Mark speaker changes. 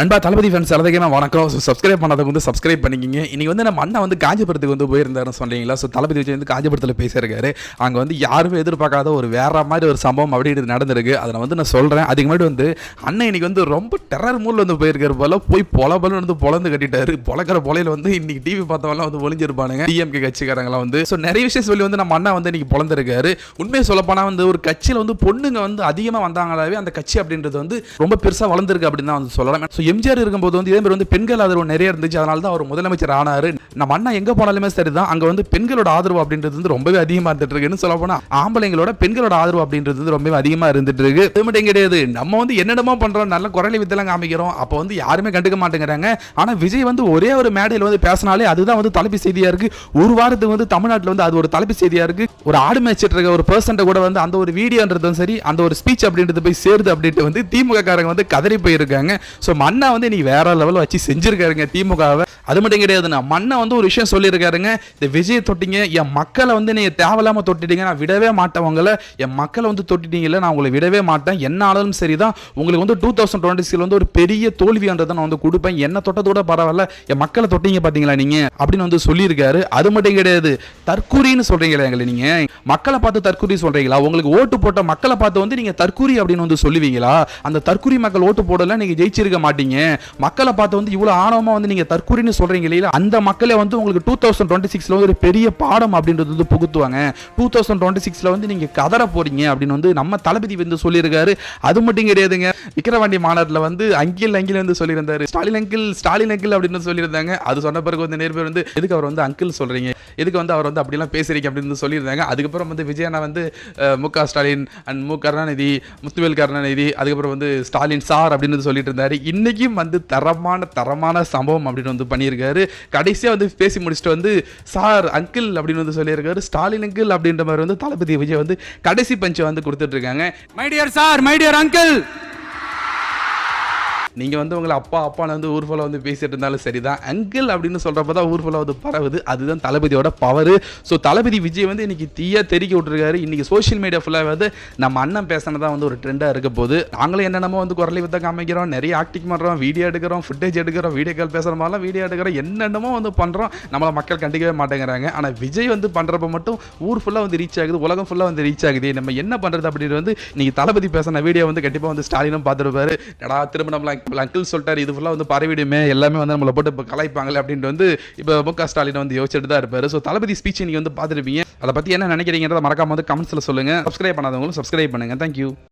Speaker 1: நண்பா தளபதி ஃபேன்ஸ் எல்லாத்துக்குமே வணக்கம். ஸோ சப்ஸ்கிரைப் பண்ணாதவங்க வந்து சப்ஸ்கிரைப் பண்ணிக்கிங்க. இன்றைக்கி வந்து நம்ம அண்ணா வந்து காஞ்சிபுரத்துக்கு வந்து போயிருந்தாருன்னு சொன்னீங்களா. ஸோ தளபதி விஜய் வந்து காஞ்சிபுரத்தில் பேசியிருக்காரு. அங்கே வந்து யாருமே எதிர்பார்க்காத ஒரு வேற மாதிரி ஒரு சம்பவம் அப்படின்றது நடந்திருக்கு. அதை வந்து நான் சொல்கிறேன். அதுக்கு முன்னாடி வந்து அண்ணன் இன்னைக்கு வந்து ரொம்ப டெரர் மூடில் வந்து போயிருக்காரு போல. போய் பொலபலன்னு வந்து பொலந்து கட்டிட்டாரு. பொலக்கிற பொலையில் வந்து இன்னைக்கு டிவி பார்த்தவங்களாம் வந்து ஒளிஞ்சிருப்பானுங்க டிஎம்கே கட்சிக்காரங்களாம் வந்து. ஸோ நிறைய விஷயம் சொல்லி வந்து நம்ம அண்ணா வந்து இன்னைக்கு பொலந்திருக்காரு. உண்மையை சொல்லப்போனால் வந்து ஒரு கட்சியில் வந்து பொண்ணுங்க வந்து அதிகமாக வந்தாங்களாவே அந்த கட்சி அப்படின்றது வந்து ரொம்ப பெருசாக வளர்ந்துருக்கு அப்படின்னு தான் வந்து சொல்லலாம். ஸோ எம்ஜிஆர் இருக்கும்போது வந்து இதே மாதிரி வந்து பெண்கள் ஆதரவு நிறைய இருந்துச்சு. அதனால தான் அவர் முதலமைச்சர் ஆனாரு. நம்ம அண்ணா எங்க போனாலுமே சரிதான், அங்க வந்து பெண்களோட ஆதரவு அப்படின்றது வந்து ரொம்பவே அதிகமா இருந்துட்டு இருக்குன்னு சொல்ல போனா ஆம்பளைங்களோட பெண்களோட ஆதரவு அப்படின்றது வந்து ரொம்பவே அதிகமா இருந்துட்டு இருக்கு. அது மட்டும் கிடையாது, நம்ம வந்து என்னென்னமோ பண்றோம், நல்ல குரலை வித்தெல்லாம் காமிக்கிறோம், அப்போ வந்து யாருமே கண்டுக்க மாட்டேங்கிறாங்க. ஆனா விஜய் வந்து ஒரே ஒரு மேடையில் வந்து பேசினாலே அதுதான் வந்து தலைப்பு செய்தியா இருக்கு. ஒரு வாரத்துக்கு வந்து தமிழ்நாட்டில் வந்து அது ஒரு தலைப்பு செய்தியா இருக்கு. ஒரு ஆடு மேய்ச்சிட்டு இருக்க ஒரு பர்சன்ட் கூட வந்து அந்த ஒரு வீடியோன்றது சரி, அந்த ஒரு ஸ்பீச் அப்படின்றது போய் சேருது அப்படின்ட்டு வந்து திமுக காரங்க வந்து கதறி போயிருக்காங்க. ஸோ மண்ணா வந்து நீ வேற லெவலில் வச்சு செஞ்சிருக்காருங்க திமுகவை. அது மட்டும் கிடையாதுண்ணா, மண்ணை வந்து ஒரு விஷயம் சொல்லியிருக்காருங்க. இந்த விஜய் தொட்டிங்க, என் மக்களை வந்து நீங்க தேவையில்லாம தொட்டிட்டீங்க, நான் விடவே மாட்டேன். உங்களை என் மக்களை வந்து தொட்டிட்டீங்கல்ல, நான் உங்களை விடவே மாட்டேன். என்ன ஆனாலும் சரிதான், உங்களுக்கு வந்து 2026 வந்து ஒரு பெரிய தோல்வின்றதை நான் வந்து கொடுப்பேன். என்ன தொட்டதோட பரவாயில்ல, என் மக்களை தொட்டீங்க பாத்தீங்களா நீங்க அப்படின்னு வந்து சொல்லியிருக்காரு. அது மட்டும் கிடையாது, தற்கூரின்னு சொல்றீங்களா எங்களை, நீங்க மக்களை பார்த்து தற்கூரி சொல்றீங்களா? உங்களுக்கு ஓட்டு போட்ட மக்களை பார்த்து வந்து நீங்க தற்கூரி அப்படின்னு வந்து சொல்லுவீங்களா? அந்த தற்கூரி மக்கள் ஓட்டு போடல, நீங்க ஜெயிச்சிருக்க மாட்டீங்க. மக்களை பார்த்து வந்து இவ்வளவு ஆணவமா வந்து நீங்க தற்கூரின்னு சொல்றீங்க இல்லையா, அந்த மக்களே வந்து உங்களுக்கு 2026 ஒரு பெரிய பாடம் அப்படின்றது வந்து புகுத்துவாங்க. 2026 வந்து நீங்க கதற போறீங்க அப்படின்னு வந்து நம்ம தளபதி வந்து சொல்லியிருக்காரு. அது மட்டும் கிடையாதுங்க, விக்கிரவாண்டி மாநாட்டில் வந்து அங்கில் வந்து சொல்லியிருந்தாரு. ஸ்டாலின் அங்கிள் அப்படின்னு சொல்லியிருந்தாங்க. அது சொன்ன பிறகு வந்து நேர் பேர் வந்து எதுக்கு அவர் வந்து அங்கிள் சொல்றீங்க, எதுக்கு வந்து அவர் வந்து அப்படிலாம் பேசுறீங்க அப்படின்னு சொல்லியிருந்தாங்க. அதுக்கப்புறம் வந்து விஜயண்ணா வந்து மு.க. ஸ்டாலின் அண்ட் மு. கருணாநிதி, முத்துவேல் கருணாநிதி, அதுக்கப்புறம் வந்து ஸ்டாலின் சார் அப்படின்னு சொல்லிட்டு இருந்தாரு. இன்னைக்கும் வந்து தரமான சம்பவம் அப்படின்னு வந்து பண்ணியிருக்காரு. கடைசியாக வந்து பேசி முடிச்சுட்டு வந்து சார் அங்கிள் அப்படின்னு வந்து சொல்லியிருக்காரு. ஸ்டாலின் அங்கிள் அப்படின்ற மாதிரி வந்து தளபதி விஜய் வந்து கடைசி பஞ்சை வந்து கொடுத்துட்டு இருக்காங்க. My dear sir, my dear uncle, நீங்கள் வந்து உங்களை அப்பான்னு வந்து ஊர்ஃபுல்லாக வந்து பேசிட்டு இருந்தாலும் சரிதான், அங்கிள் அப்படின்னு சொல்கிறப்ப தான் ஊர்ஃபுல்லாக வந்து பரவுது. அதுதான் தளபதியோட பவர். ஸோ தளபதி விஜய் வந்து இன்னைக்கு தீயா தெருக்கி விட்டுருக்காரு. இன்னைக்கு சோஷியல் மீடியா ஃபுல்லாக வந்து நம்ம அண்ணன் பேசினதான் வந்து ஒரு ட்ரெண்டாக இருக்க போது. நாங்களும் என்னென்னமோ வந்து குரலை வித்த காமிக்கிறோம், நிறைய ஆக்டிங் பண்ணுறோம், வீடியோ எடுக்கிறோம், ஃபுட்டேஜ் எடுக்கிறோம், வீடியோ கால் பேசுகிற மாதிரிலாம் வீடியோ எடுக்கிறோம், என்னென்னமோ வந்து பண்ணுறோம். நம்மளை மக்கள் கண்டிக்கவே மாட்டேங்கிறாங்க. ஆனால் விஜய் வந்து பண்ணுறப்ப மட்டும் ஊர் ஃபுல்லாக வந்து ரீச் ஆகுது, உலகம் ஃபுல்லாக வந்து ரீச் ஆகுது. நம்ம என்ன பண்ணுறது அப்படின்னு வந்து இன்னைக்கு தளபதி பேசின வீடியோ வந்து கண்டிப்பாக வந்து ஸ்டாலினும் பார்த்துருப்பாரு. திரும்ப நம்மள அங்கிள் சொல்லிட்டாரு, இது ஃபுல்லாக வந்து பரவிடுமே, எல்லாமே வந்து நம்மளை போட்டு கலாய்ப்பாங்களே அப்படின்ட்டு வந்து இப்போ மு.க. ஸ்டாலின் வந்து யோசிச்சுட்டு தான் இருப்பாரு. ஸோ தளபதி ஸ்பீச் நீங்க வந்து பார்த்துருப்பீங்க. அதை பற்றி என்ன நினைக்கிறீங்கிறத மறக்காம வந்து கமெண்ட்ஸில் சொல்லுங்க. சப்ஸ்கிரைப் பண்ணாதவங்களும் சப்ஸ்கிரைப் பண்ணுங்க. தேங்க்யூ.